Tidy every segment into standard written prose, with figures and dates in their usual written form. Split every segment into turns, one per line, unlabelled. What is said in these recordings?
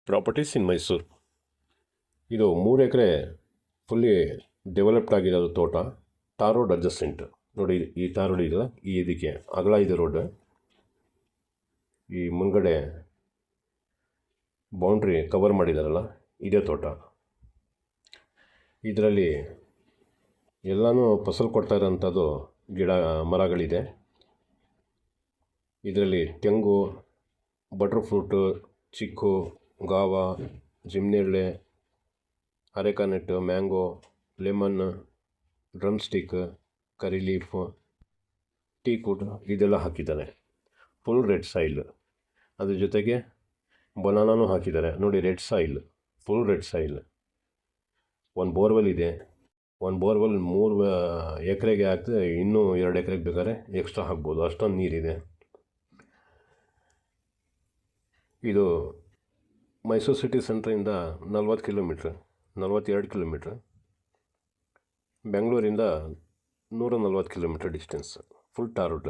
Properties ಇನ್ ಮೈಸೂರು. ಇದು 3 ಎಕರೆ fully developed ಆಗಿರೋದು ತೋಟ. ಟಾರ್ ರೋಡ್ ಅಡ್ಜಸ್ಟೆಂಟ್ ನೋಡಿ. ಈ ಟಾರ್ ರೋಡ್ ಇದೆಯಲ್ಲ, ಈ ಇದಕ್ಕೆ ಅಗಲ ಇದೆ ರೋಡ್. ಈ ಮುಂದ್ಗಡೆ ಬೌಂಡ್ರಿ ಕವರ್ ಮಾಡಿದಾರಲ್ಲ, ಇದೇ ತೋಟ. ಇದರಲ್ಲಿ ಎಲ್ಲನೂ ಫಸಲು ಕೊಡ್ತಾ ಇರೋಂಥದ್ದು ಗಿಡ ಮರಗಳಿದೆ. ಇದರಲ್ಲಿ ತೆಂಗು, butter fruit, chikoo, guava, ಜಿಮ್ನೆಳ್ಳೆ, ಅರೆಕಾನೆಟ್ಟು, mango, lemon, drumstick, curry leaf, teak wood ಇದೆಲ್ಲ ಹಾಕಿದ್ದಾರೆ. Full red soil. ಅದ್ರ ಜೊತೆಗೆ ಬನಾನಾನು ಹಾಕಿದ್ದಾರೆ ನೋಡಿ. Red soil, full red soil. ಒಂದು ಬೋರ್ವೆಲ್ ಇದೆ. ಒಂದು ಬೋರ್ವೆಲ್ 3 ಎಕರೆಗೆ ಹಾಕಿದ್ರೆ ಇನ್ನೂ 2 ಎಕರೆಗೆ ಬೇಕಾದ್ರೆ ಎಕ್ಸ್ಟ್ರಾ ಹಾಕ್ಬೋದು, ಅಷ್ಟೊಂದು ನೀರಿದೆ. ಇದು ಮೈಸೂರು ಸಿಟಿ ಸೆಂಟ್ರಿಂದ 42 ಕಿಲೋಮೀಟ್ರ್. ಬೆಂಗಳೂರಿಂದ 140 kilometre distance. Full tar road.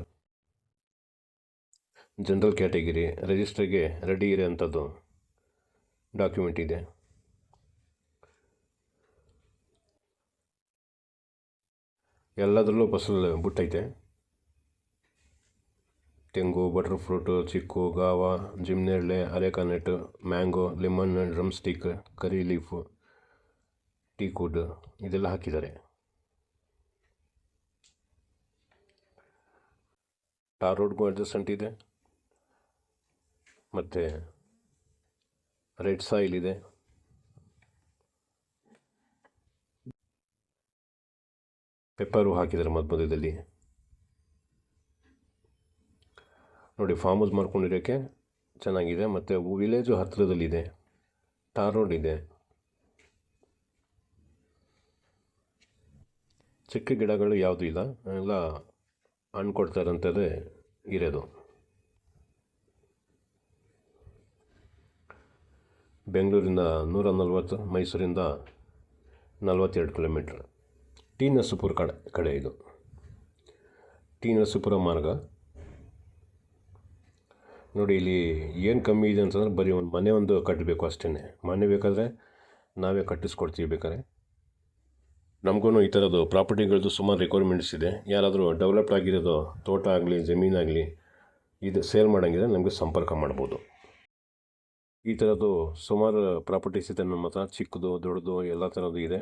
General category ರಿಜಿಸ್ಟ್ರಿಗೆ ರೆಡಿ ಇರೋಂಥದ್ದು ಡಾಕ್ಯುಮೆಂಟ್ ಇದೆ. ಎಲ್ಲದರಲ್ಲೂ ಫಸಲು ಬಿಟ್ಟೈತೆ. ತೆಂಗು, ಬಟರ್ ಫ್ರೂಟು, ಚಿಕ್ಕು, ಗಾವಾ, ಜಿಮ್ನೆಳ್ಳೆ, areca nut, mango, lemon, drumstick, curry leaf, teak wood ಇದೆಲ್ಲ ಹಾಕಿದ್ದಾರೆ. ಟಾರ್ ರೋಡ್ಗೂ ಅಡ್ಜಸ್ಟೆಂಟ್ ಇದೆ. ಮತ್ತು ರೆಡ್ ಸಾಯಿಲ್ ಇದೆ. ಪೆಪ್ಪರು ಹಾಕಿದ್ದಾರೆ ಮಧ್ಯದಲ್ಲಿ ನೋಡಿ. ಫಾರ್ಮ್ ಹೌಸ್ ಮಾಡ್ಕೊಂಡಿರೋಕ್ಕೆ ಚೆನ್ನಾಗಿದೆ. ಮತ್ತು ವಿಲೇಜು ಹತ್ತಿರದಲ್ಲಿದೆ. ಟಾರ್ ರೋಡ್ ಇದೆ. ಚಿಕ್ಕ ಗಿಡಗಳು ಯಾವುದೂ ಇಲ್ಲ, ಎಲ್ಲ ಹಣ್ಣು ಕೊಡ್ತಾ ಇರೋಂಥದ್ದೇ ಇರೋದು. ಬೆಂಗಳೂರಿಂದ 140, ಮೈಸೂರಿಂದ 42 ಕಿಲೋಮೀಟ್ರ್. ಟಿ ನರಸೀಪುರ ಕಡೆ ಇದು. ಟಿ ನರಸೀಪುರ ಮಾರ್ಗ ನೋಡಿ. ಇಲ್ಲಿ ಏನು ಕಮ್ಮಿ ಇದೆ ಅಂತಂದರೆ ಬರೀ ಒಂದು ಮನೆ ಕಟ್ಟಬೇಕು ಅಷ್ಟೇ. ಮನೆ ಬೇಕಾದರೆ ನಾವೇ ಕಟ್ಟಿಸ್ಕೊಡ್ತೀವಿ ಬೇಕಾದ್ರೆ. ನಮಗೂ ಈ ಥರದ್ದು ಪ್ರಾಪರ್ಟಿಗಳದ್ದು ಸುಮಾರು ರಿಕ್ವೈರ್ಮೆಂಟ್ಸ್ ಇದೆ. ಯಾರಾದರೂ ಡೆವಲಪ್ಡ್ ಆಗಿರೋದು ತೋಟ ಆಗಲಿ ಜಮೀನಾಗಲಿ ಇದು ಸೇಲ್ ಮಾಡೋಂಗಿದ್ರೆ ನಮಗೆ ಸಂಪರ್ಕ ಮಾಡ್ಬೋದು. ಈ ಥರದ್ದು ಸುಮಾರು ಪ್ರಾಪರ್ಟೀಸ್ ಇದೆ ನಮ್ಮ ಹತ್ರ. ಚಿಕ್ಕದು ದೊಡ್ಡದು ಎಲ್ಲ ಥರದ್ದು ಇದೆ.